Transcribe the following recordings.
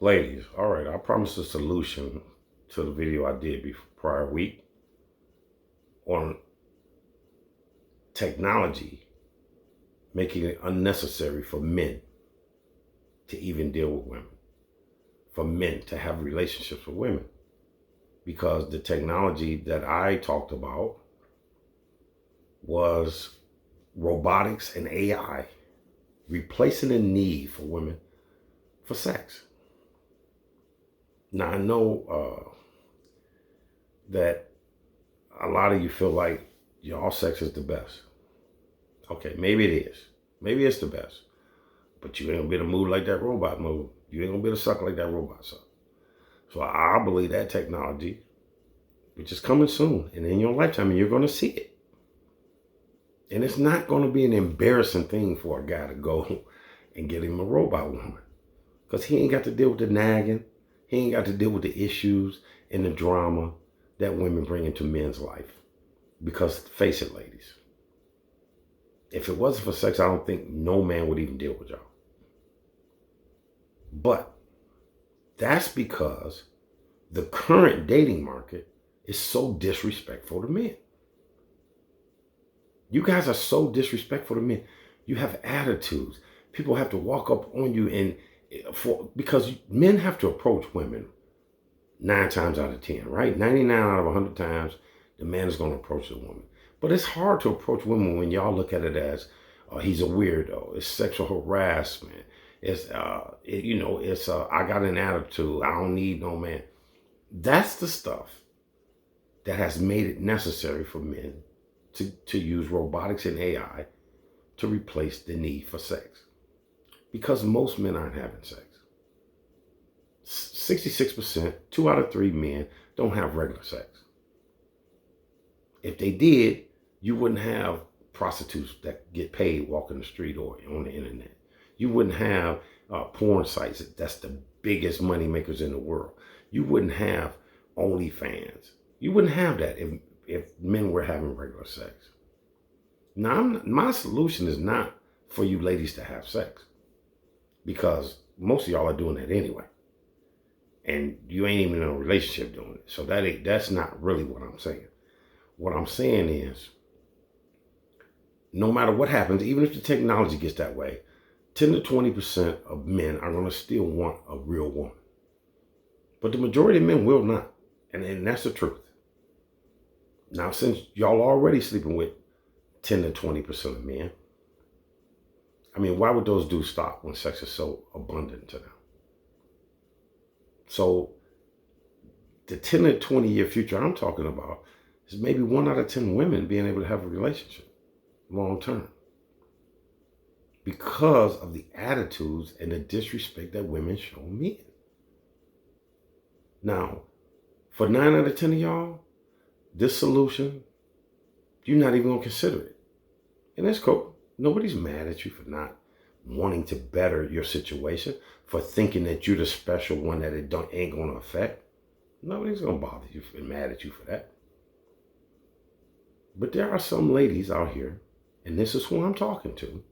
Ladies, all right, I promised a solution to the video I did prior week on technology making it unnecessary for men to even deal with women, for men to have relationships with women. Because the technology that I talked about was robotics and AI replacing the need for women for sex. Now, I know that a lot of you feel like y'all sex is the best. Okay, maybe it is. Maybe it's the best. But you ain't gonna be able to move like that robot move. You ain't gonna be able to suck like that robot suck. So I believe that technology, which is coming soon, and in your lifetime, and you're gonna see it. And it's not gonna be an embarrassing thing for a guy to go and get him a robot woman. Because he ain't got to deal with the nagging. He ain't got to deal with the issues and the drama that women bring into men's life. Because face it, ladies, if it wasn't for sex, I don't think no man would even deal with y'all. But that's because the current dating market is so disrespectful to men. You guys are so disrespectful to men. You have attitudes. People have to walk up on you because men have to approach women 9 times out of 10, right? 99 out of 100 times, the man is going to approach the woman. But it's hard to approach women when y'all look at it as he's a weirdo. It's sexual harassment. It's I got an attitude. I don't need no man. That's the stuff that has made it necessary for men to use robotics and AI to replace the need for sex. Because most men aren't having sex. 66%, 2 out of 3 men don't have regular sex. If they did, you wouldn't have prostitutes that get paid walking the street or on the internet. You wouldn't have porn sites that's the biggest money makers in the world. You wouldn't have OnlyFans. You wouldn't have that if men were having regular sex. Now, my solution is not for you ladies to have sex, because most of y'all are doing that anyway. And you ain't even in a relationship doing it. So that's not really what I'm saying. What I'm saying is, no matter what happens, even if the technology gets that way, 10 to 20% of men are going to still want a real woman. But the majority of men will not. And that's the truth. Now, since y'all already sleeping with 10 to 20% of men, I mean, why would those dudes stop when sex is so abundant to them? So the 10 to 20 year future I'm talking about is maybe 1 out of 10 women being able to have a relationship long term, because of the attitudes and the disrespect that women show men. Now, for 9 out of 10 of y'all, this solution, you're not even going to consider it. And that's cool. Nobody's mad at you for not wanting to better your situation, for thinking that you're the special one that it ain't going to affect. Nobody's going to bother you and mad at you for that. But there are some ladies out here, and this is who I'm talking to,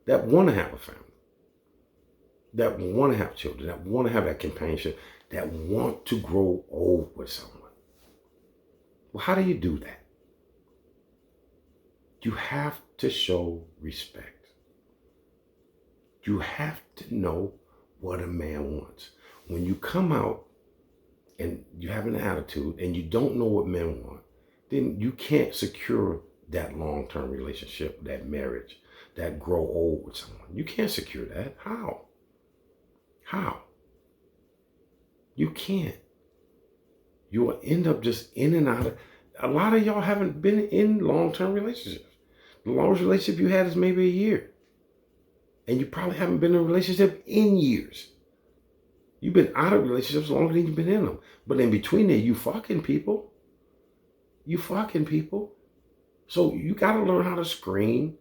that want to have a family, that want to have children, that want to have that companionship, that want to grow old with someone. Well, how do you do that? You have to show respect. You have to know what a man wants. When you come out and you have an attitude and you don't know what men want, then you can't secure that long-term relationship, that marriage, that grow old with someone. You can't secure that. How? You can't. You will end up just in and out of. A lot of y'all haven't been in long-term relationships. The longest relationship you had is maybe a year. And you probably haven't been in a relationship in years. You've been out of relationships longer than you've been in them. But in between there, you fucking people. So you got to learn how to screen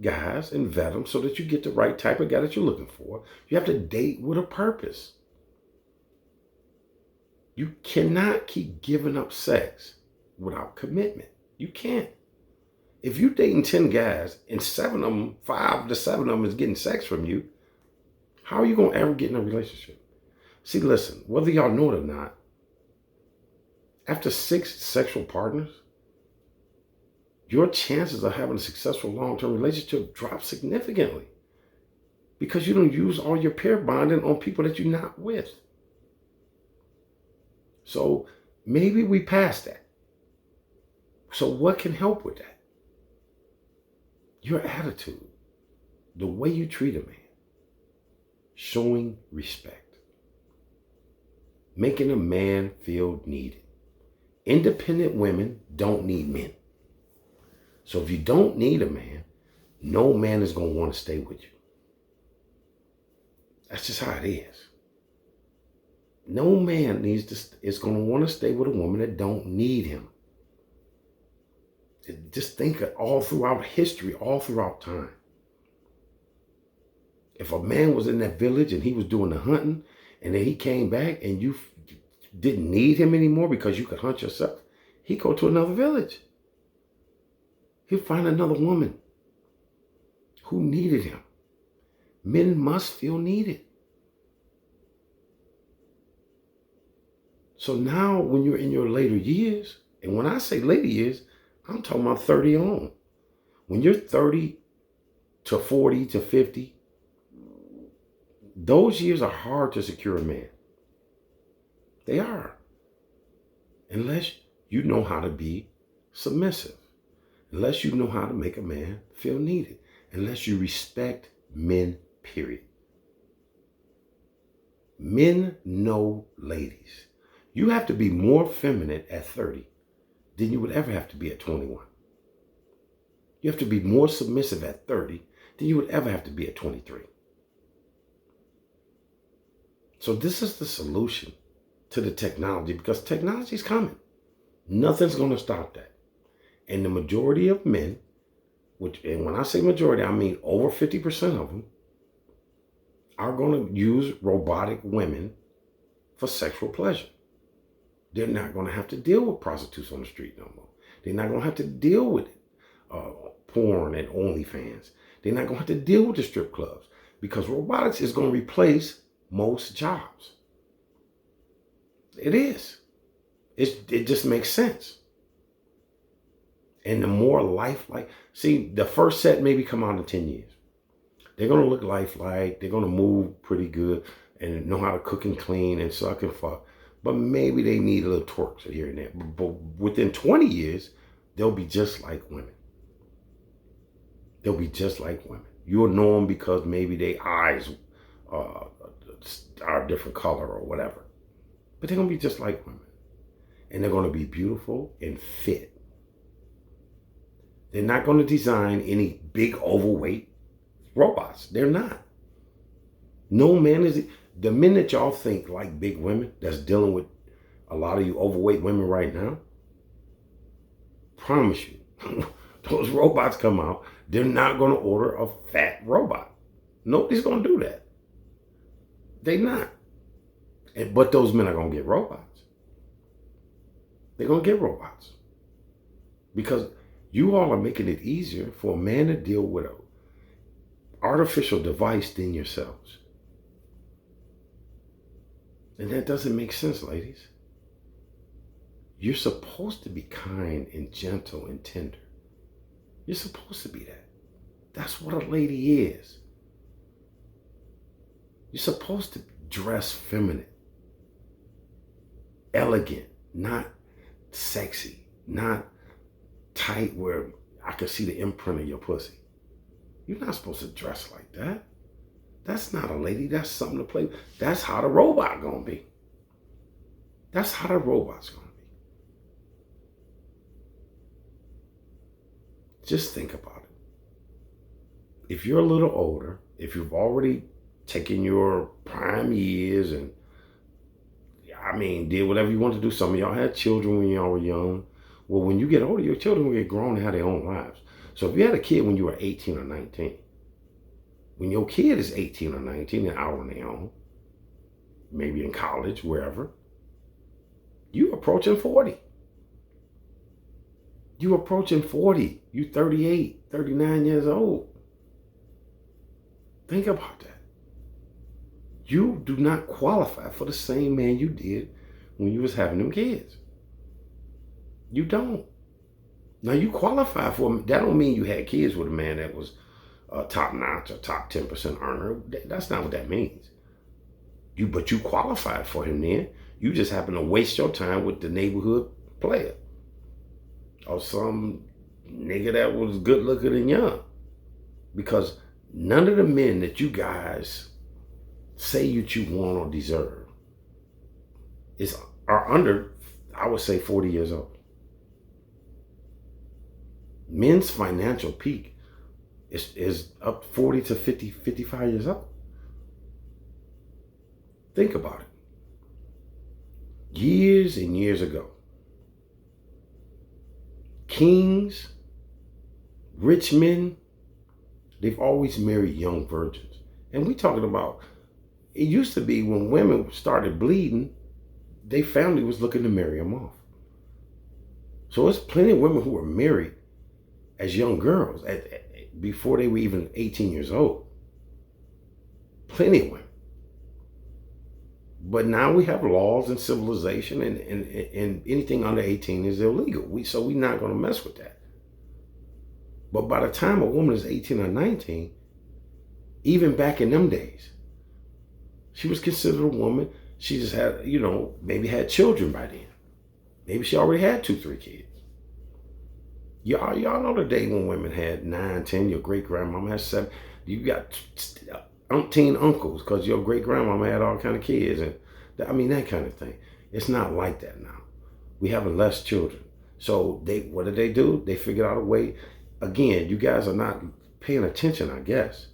guys and vet them so that you get the right type of guy that you're looking for. You have to date with a purpose. You cannot keep giving up sex without commitment. You can't. If you're dating 10 guys and 5 to 7 of them is getting sex from you, how are you going to ever get in a relationship? See, listen, whether y'all know it or not, after 6 sexual partners, your chances of having a successful long-term relationship drop significantly because you don't use all your pair bonding on people that you're not with. So maybe we passed that. So what can help with that? Your attitude, the way you treat a man, showing respect, making a man feel needed. Independent women don't need men. So if you don't need a man, no man is going to want to stay with you. That's just how it is. No man is going to want to stay with a woman that don't need him. Just think of all throughout history, all throughout time. If a man was in that village and he was doing the hunting and then he came back and you didn't need him anymore because you could hunt yourself, he'd go to another village. He'd find another woman who needed him. Men must feel needed. So now when you're in your later years, and when I say later years, I'm talking about 30 on. When you're 30 to 40 to 50, those years are hard to secure a man. They are. Unless you know how to be submissive. Unless you know how to make a man feel needed. Unless you respect men, period. Men know ladies. You have to be more feminine at 30 than you would ever have to be at 21. You have to be more submissive at 30 than you would ever have to be at 23. So this is the solution to the technology, because technology is coming. Nothing's going to stop that. And the majority of men, and when I say majority, I mean over 50% of them, are going to use robotic women for sexual pleasure. They're not going to have to deal with prostitutes on the street no more. They're not going to have to deal with porn and OnlyFans. They're not going to have to deal with the strip clubs because robotics is going to replace most jobs. It is. It just makes sense. And the more lifelike, see, the first set maybe come out in 10 years. They're going to look lifelike. They're going to move pretty good and know how to cook and clean and suck and fuck. But maybe they need a little twerks here and there. But within 20 years, they'll be just like women. They'll be just like women. You'll know them because maybe their eyes are a different color or whatever. But they're going to be just like women. And they're going to be beautiful and fit. They're not going to design any big overweight robots. They're not. No man is... The men that y'all think like big women, that's dealing with a lot of you overweight women right now, promise you, those robots come out, they're not going to order a fat robot. Nobody's going to do that. They're not. But those men are going to get robots. They're going to get robots. Because you all are making it easier for a man to deal with an artificial device than yourselves. And that doesn't make sense, ladies. You're supposed to be kind and gentle and tender. You're supposed to be that. That's what a lady is. You're supposed to dress feminine, elegant, not sexy, not tight where I can see the imprint of your pussy. You're not supposed to dress like that. That's not a lady. That's something to play with. That's how the robot gonna be. That's how the robot's gonna be. Just think about it. If you're a little older, if you've already taken your prime years and, did whatever you want to do. Some of y'all had children when y'all were young. Well, when you get older, your children will get grown and have their own lives. So if you had a kid when you were 18 or 19, when your kid is 18 or 19 and out on their own, maybe in college, wherever, you approaching 40. You approaching 40. You 38, 39 years old. Think about that. You do not qualify for the same man you did when you was having them kids. You don't. Now you qualify for that. Don't mean you had kids with a man that was top notch or top 10% earner. That's not what that means. But you qualified for him then. You just happen to waste your time with the neighborhood player or some nigga that was good looking and young. Because none of the men that you guys say that you want or deserve are under, I would say, 40 years old. Men's financial peak is up 40 to 50, 55 years old. Think about it. Years and years ago, kings, rich men, they've always married young virgins. And we talking about, it used to be when women started bleeding, their family was looking to marry them off. So there's plenty of women who were married as young girls before they were even 18 years old. Plenty of women. But now we have laws and civilization, and anything under 18 is illegal. So we're not going to mess with that. But by the time a woman is 18 or 19, even back in them days, she was considered a woman. She just had, maybe had children by then. Maybe she already had 2, 3 kids. Y'all know the day when women had 9, 10, your great grandmama had 7. You got umpteen uncles because your great grandmama had all kind of kids, and that kind of thing. It's not like that now. We have less children. So what did they do? They figured out a way. Again, you guys are not paying attention, I guess.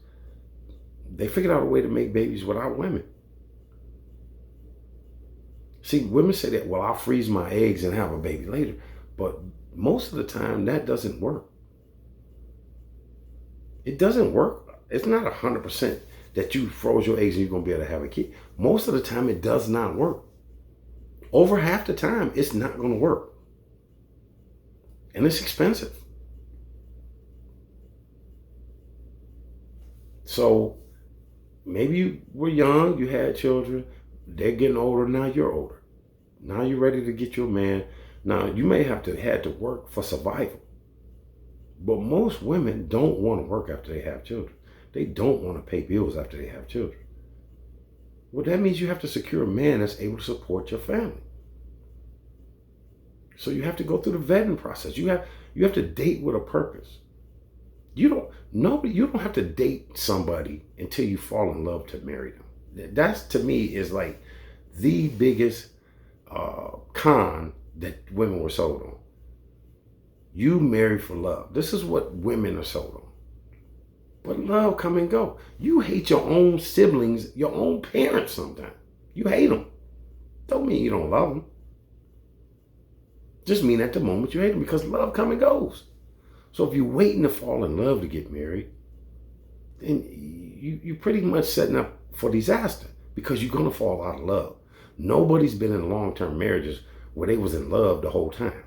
They figured out a way to make babies without women. See, women say that, well, I'll freeze my eggs and have a baby later. But most of the time, that doesn't work. It doesn't work. It's not 100% that you froze your eggs and you're going to be able to have a kid. Most of the time, it does not work. Over half the time, it's not going to work. And it's expensive. So maybe you were young, you had children, they're getting older, now you're older. Now you're ready to get your man. Now you may have had to work for survival. But most women don't want to work after they have children. They don't want to pay bills after they have children. Well, that means you have to secure a man that's able to support your family. So you have to go through the vetting process. You have to date with a purpose. You don't have to date somebody until you fall in love to marry them. That's, to me, is like the biggest con that women were sold on. You marry for love. This is what women are sold on. But love come and go. You hate your own siblings, your own parents sometimes. You hate them. Don't mean you don't love them. Just mean at the moment you hate them, because love come and goes. So if you're waiting to fall in love to get married, then you're pretty much setting up for disaster, because you're going to fall out of love. Nobody's been in long-term marriages where they was in love the whole time.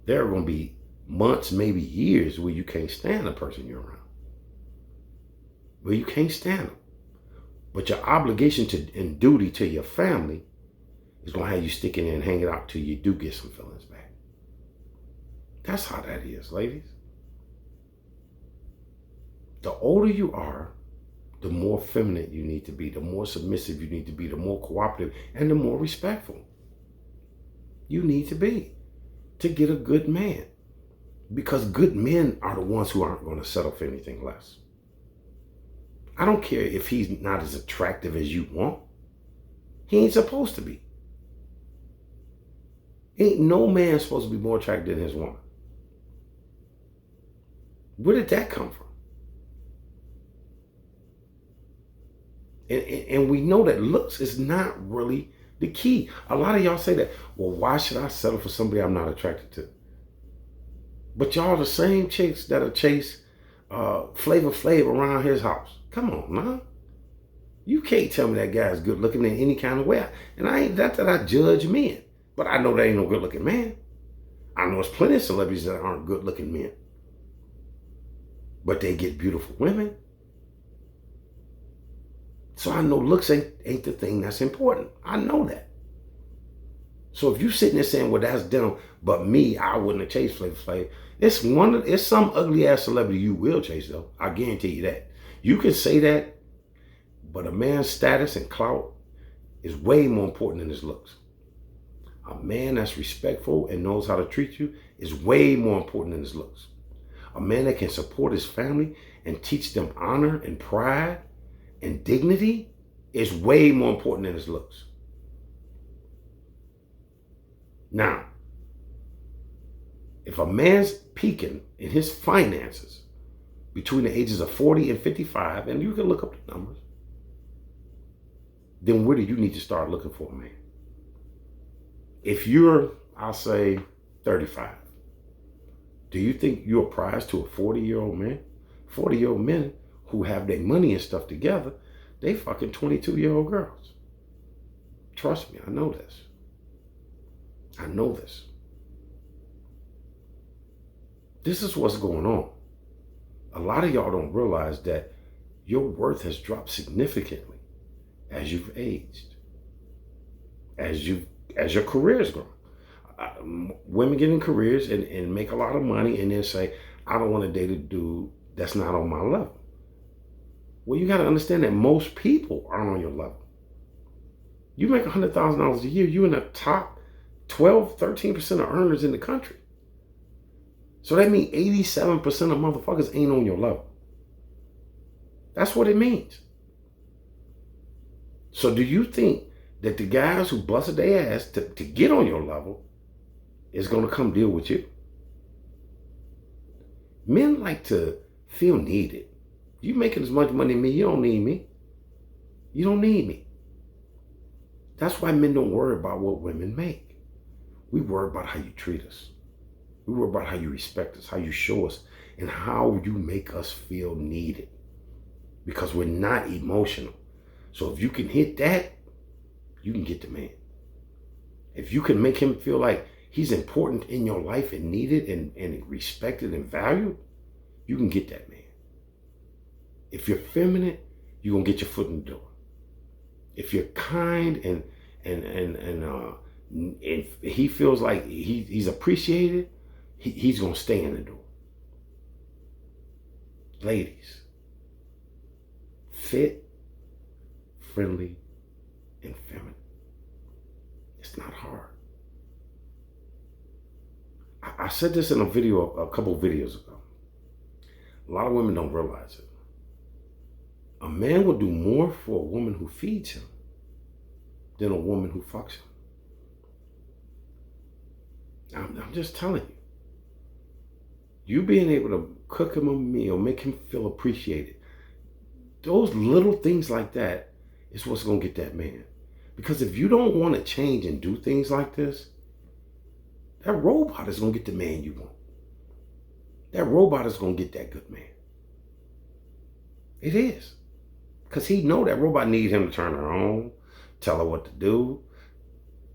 There are going to be months, maybe years, where you can't stand the person you're around. Where you can't stand them. But your obligation and duty to your family is going to have you sticking in and hanging out till you do get some feelings back. That's how that is, ladies. The older you are, the more feminine you need to be, the more submissive you need to be, the more cooperative, and the more respectful you need to be to get a good man. Because good men are the ones who aren't going to settle for anything less. I don't care if he's not as attractive as you want. He ain't supposed to be. Ain't no man supposed to be more attractive than his woman. Where did that come from? And we know that looks is not really the key. A lot of y'all say that, well, why should I settle for somebody I'm not attracted to? But y'all the same chicks that'll chase Flavor Flav around his house. Come on, man. You can't tell me that guy's good looking in any kind of way. And I ain't that I judge men. But I know there ain't no good looking man. I know there's plenty of celebrities that aren't good looking men. But they get beautiful women. So I know looks ain't the thing that's important. I know that. So if you sitting there saying, well, that's them, but me, I wouldn't have chased Flavor Flav. It's some ugly ass celebrity you will chase though. I guarantee you that. You can say that, but a man's status and clout is way more important than his looks. A man that's respectful and knows how to treat you is way more important than his looks. A man that can support his family and teach them honor and pride and dignity is way more important than his looks. Now, if a man's peaking in his finances between the ages of 40 and 55, and you can look up the numbers, then where do you need to start looking for a man? If you're, I'll say, 35, do you think you're a prize to a 40-year-old man? 40-year-old men who have their money and stuff together, they fucking 22-year-old girls. Trust me, I know this. I know this. This is what's going on. A lot of y'all don't realize that your worth has dropped significantly as you've aged, as your career's grown. Women get in careers and make a lot of money and then say, I don't want to date a dude that's not on my level. Well, you got to understand that most people aren't on your level. You make $100,000 a year, you're in the top 12, 13% of earners in the country. So that means 87% of motherfuckers ain't on your level. That's what it means. So do you think that the guys who busted their ass to get on your level is going to come deal with you? Men like to feel needed. You making as much money as me, you don't need me. You don't need me. That's why men don't worry about what women make. We worry about how you treat us. We worry about how you respect us, how you show us, and how you make us feel needed. Because we're not emotional. So if you can hit that, you can get the man. If you can make him feel like he's important in your life and needed and respected and valued, you can get that man. If you're feminine, you're going to get your foot in the door. If you're kind and he feels like he's appreciated, he's going to stay in the door. Ladies, fit, friendly, and feminine. It's not hard. I said this in a video a couple videos ago. A lot of women don't realize it. A man will do more for a woman who feeds him than a woman who fucks him. I'm just telling you. You being able to cook him a meal, make him feel appreciated. Those little things like that is what's going to get that man. Because if you don't want to change and do things like this, that robot is going to get the man you want. That robot is going to get that good man. It is. Because he know that robot needs him to turn her on, tell her what to do,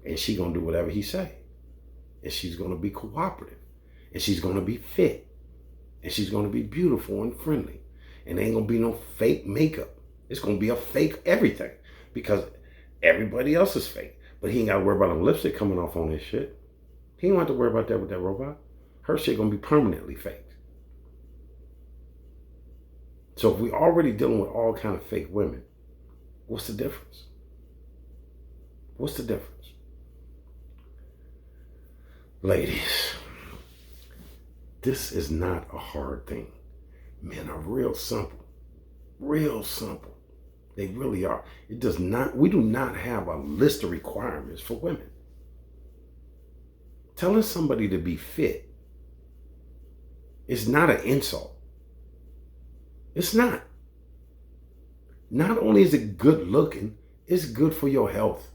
and she going to do whatever he say. And she's going to be cooperative. And she's going to be fit. And she's going to be beautiful and friendly. And there ain't going to be no fake makeup. It's going to be a fake everything. Because everybody else is fake. But he ain't got to worry about no lipstick coming off on his shit. He don't have to worry about that with that robot. Her shit going to be permanently faked. So if we already dealing with all kind of fake women, what's the difference? What's the difference? Ladies, this is not a hard thing. Men are real simple. Real simple. They really are. We do not have a list of requirements for women. Telling somebody to be fit is not an insult. It's not. Not only is it good looking, it's good for your health.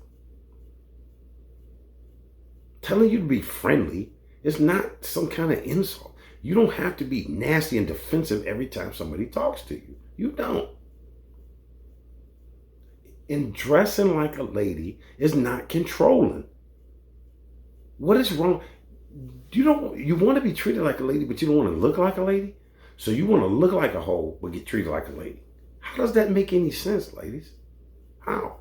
Telling you to be friendly is not some kind of insult. You don't have to be nasty and defensive every time somebody talks to you. You don't. And dressing like a lady is not controlling. What is wrong? You want to be treated like a lady, but you don't want to look like a lady? So you want to look like a hoe, but get treated like a lady. How does that make any sense, ladies? How?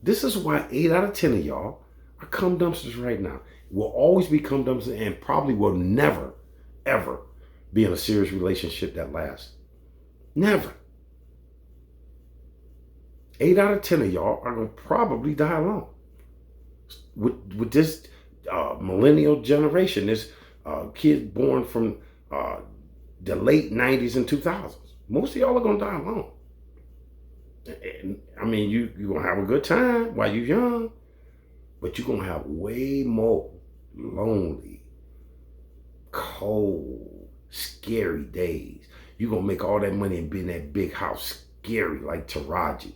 This is why 8 out of 10 of y'all are cum dumpsters right now. Will always be cum dumpsters and probably will never, ever be in a serious relationship that lasts. Never. 8 out of 10 of y'all are going to probably die alone. With this millennial generation, this kids born from the late 90s and 2000s. Most of y'all are going to die alone. And, I mean, you're going to have a good time while you're young, but you're going to have way more lonely, cold, scary days. You're going to make all that money and be in that big house, scary like Taraji,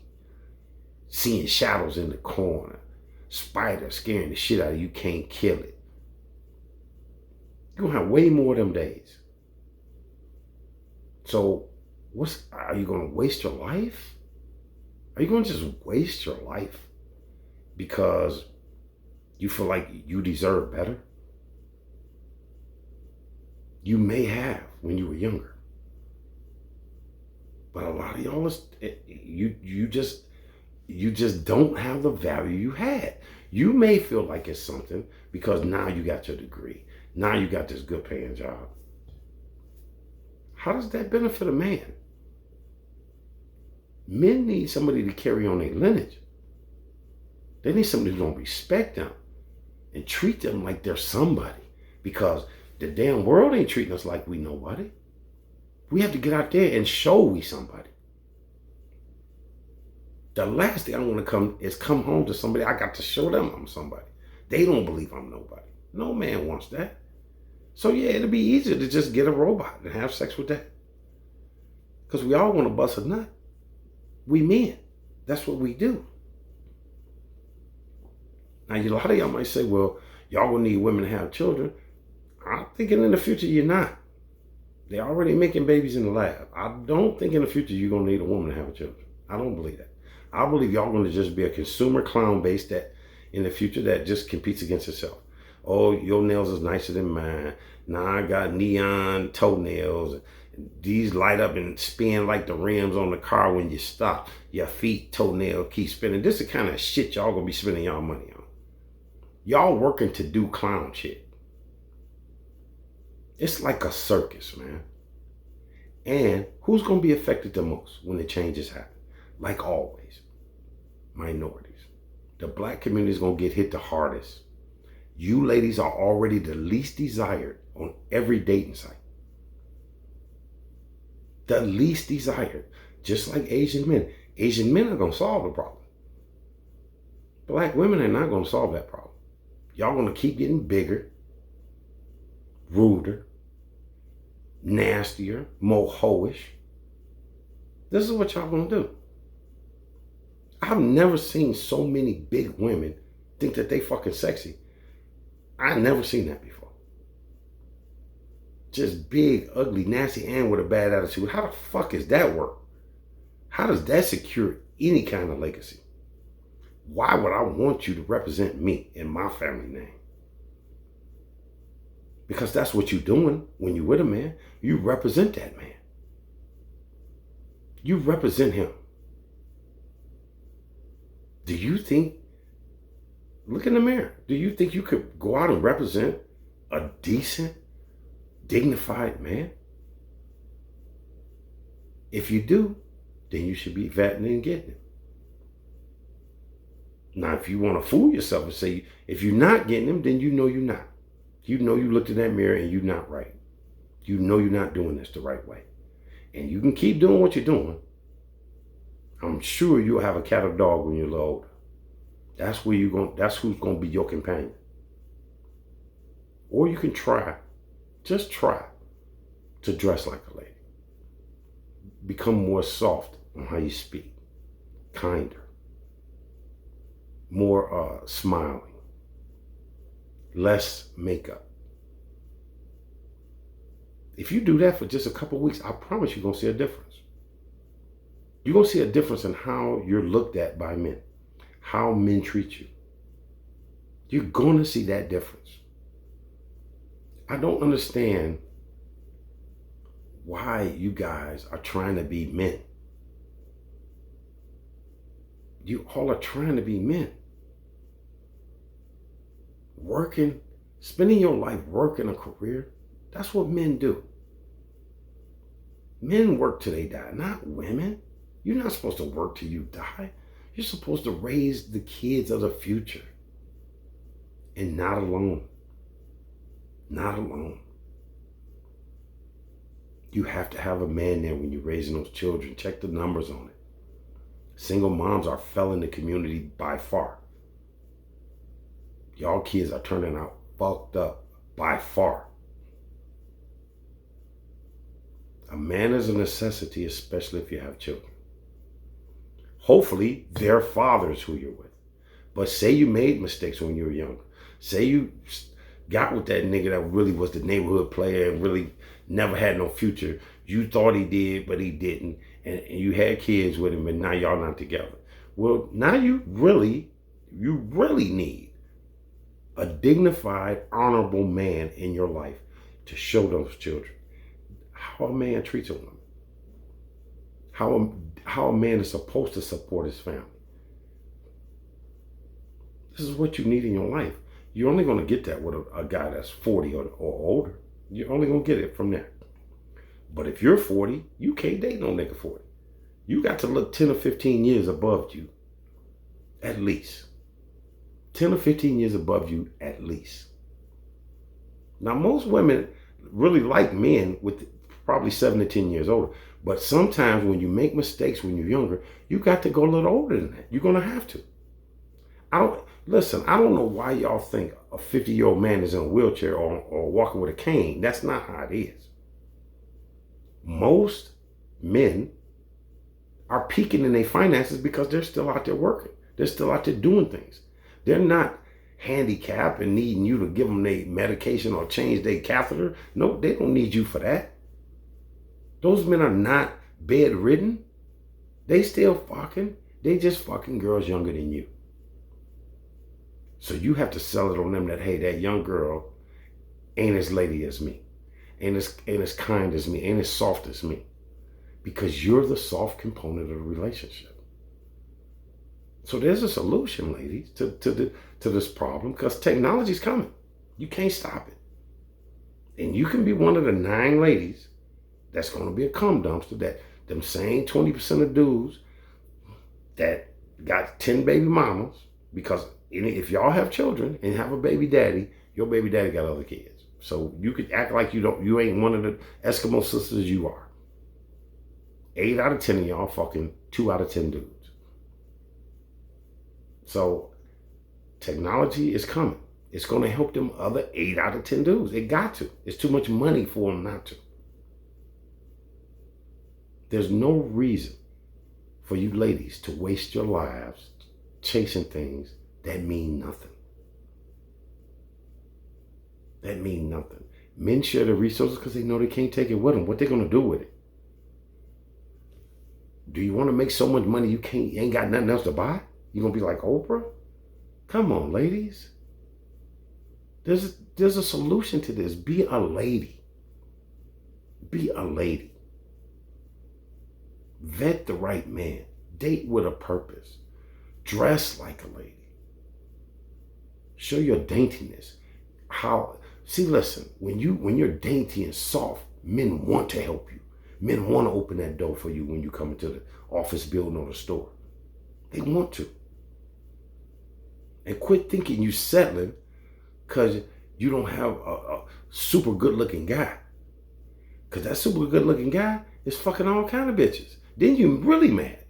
seeing shadows in the corner, spider scaring the shit out of you, can't kill it. You're going to have way more of them days. So are you going to waste your life? Are you going to just waste your life because you feel like you deserve better? You may have when you were younger. But a lot of y'all, you just don't have the value you had. You may feel like it's something because now you got your degree. Now you got this good paying job. How does that benefit a man? Men need somebody to carry on their lineage. They need somebody who's going to respect them and treat them like they're somebody, because the damn world ain't treating us like we nobody. We have to get out there and show we somebody. The last thing I want to come home to somebody. I got to show them I'm somebody. They don't believe I'm nobody. No man wants that. So yeah, it'll be easier to just get a robot and have sex with that. Because we all want to bust a nut. We men. That's what we do. Now, a lot of y'all might say, well, y'all gonna need women to have children. I'm thinking in the future you're not. They're already making babies in the lab. I don't think in the future you're gonna need a woman to have children. I don't believe that. I believe y'all gonna just be a consumer clown base that in the future that just competes against itself. Oh, your nails is nicer than mine. Now I got neon toenails. These light up and spin like the rims on the car when you stop. Your feet, toenail keep spinning. This is the kind of shit y'all gonna be spending y'all money on. Y'all working to do clown shit. It's like a circus, man. And who's gonna be affected the most when the changes happen? Like always, minorities. The black community is gonna get hit the hardest. You ladies are already the least desired on every dating site. The least desired, just like Asian men. Asian men are going to solve the problem. Black women are not going to solve that problem. Y'all going to keep getting bigger, ruder, nastier, more hoish. This is what y'all going to do. I've never seen so many big women think that they fucking sexy. I've never seen that before. Just big, ugly, nasty, and with a bad attitude. How the fuck is that work? How does that secure any kind of legacy? Why would I want you to represent me in my family name? Because that's what you're doing when you're with a man. You represent that man. You represent him. Do you think, look in the mirror, do you think you could go out and represent a decent, dignified man? If you do, then you should be vetting and getting it. Now, if you want to fool yourself and say, if you're not getting him, then you know you're not. You know you looked in that mirror and you're not right. You know you're not doing this the right way. And you can keep doing what you're doing. I'm sure you'll have a cat or dog when you're a little older. That's who's going to be your companion. Or you can just try to dress like a lady. Become more soft on how you speak. Kinder. More smiling. Less makeup. If you do that for just a couple weeks, I promise you're going to see a difference. You're going to see a difference in how you're looked at by men. How men treat you. You're going to see that difference. I don't understand why you guys are trying to be men. You all are trying to be men. Working, spending your life working a career, that's what men do. Men work till they die, not women. You're not supposed to work till you die. You're supposed to raise the kids of the future. And not alone. Not alone. You have to have a man there when you're raising those children. Check the numbers on it. Single moms are failing the community by far. Y'all kids are turning out fucked up by far. A man is a necessity, especially if you have children. Hopefully, their father's who you're with. But say you made mistakes when you were younger. Say you got with that nigga that really was the neighborhood player and really never had no future. You thought he did, but he didn't. And you had kids with him, and now y'all not together. Well, now you really need a dignified, honorable man in your life to show those children how a man treats a woman. How a man is supposed to support his family. This is what you need in your life. You're only going to get that with a guy that's 40 or older. You're only going to get it from there. But if you're 40, you can't date no nigga 40. You got to look 10 or 15 years above you. At least. 10 or 15 years above you, at least. Now, most women really like men with probably 7 to 10 years older. But sometimes when you make mistakes when you're younger, you got to go a little older than that. You're going to have to. I don't know why y'all think a 50-year-old man is in a wheelchair or walking with a cane. That's not how it is. Most men are peaking in their finances because they're still out there working. They're still out there doing things. They're not handicapped and needing you to give them their medication or change their catheter. No, they don't need you for that. Those men are not bedridden. They still fucking. They just fucking girls younger than you. So you have to sell it on them that, hey, that young girl ain't as lady as me. Ain't as kind as me. Ain't as soft as me. Because you're the soft component of the relationship. So there's a solution, ladies, to this problem, because technology's coming. You can't stop it. And you can be one of the 9 ladies that's going to be a cum dumpster, that them same 20% of dudes that got 10 baby mamas, because if y'all have children and have a baby daddy, your baby daddy got other kids. So you could act like you ain't one of the Eskimo sisters you are. 8 out of 10 of y'all fucking 2 out of 10 dudes. So technology is coming. It's going to help them other 8 out of 10 dudes. It got to. It's too much money for them not to. There's no reason for you ladies to waste your lives chasing things that mean nothing. That mean nothing. Men share the resources because they know they can't take it with them. What they going to do with it? Do you want to make so much money you ain't got nothing else to buy? You going to be like Oprah? Come on, ladies. There's a solution to this. Be a lady. Be a lady. Vet the right man. Date with a purpose. Dress like a lady. Show your daintiness. Listen, when you're dainty and soft, men want to help you. Men want to open that door for you when you come into the office building or the store. They want to. And quit thinking you settling because you don't have a super good looking guy. Because that super good looking guy is fucking all kind of bitches. Then you really mad.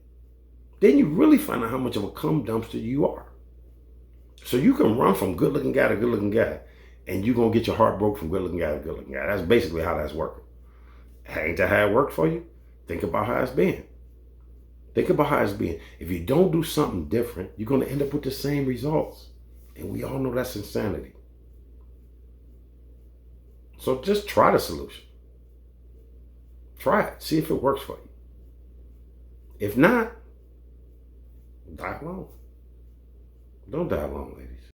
Then you really find out how much of a cum dumpster you are. So you can run from good looking guy to good looking guy, and you're going to get your heart broke from good looking guy to good looking guy. That's basically how that's working. Ain't that how it worked for you? Think about how it's been. Think about how it's been. If you don't do something different, you're going to end up with the same results. And we all know that's insanity. So just try the solution. Try it. See if it works for you. If not, die alone. Don't die alone, ladies.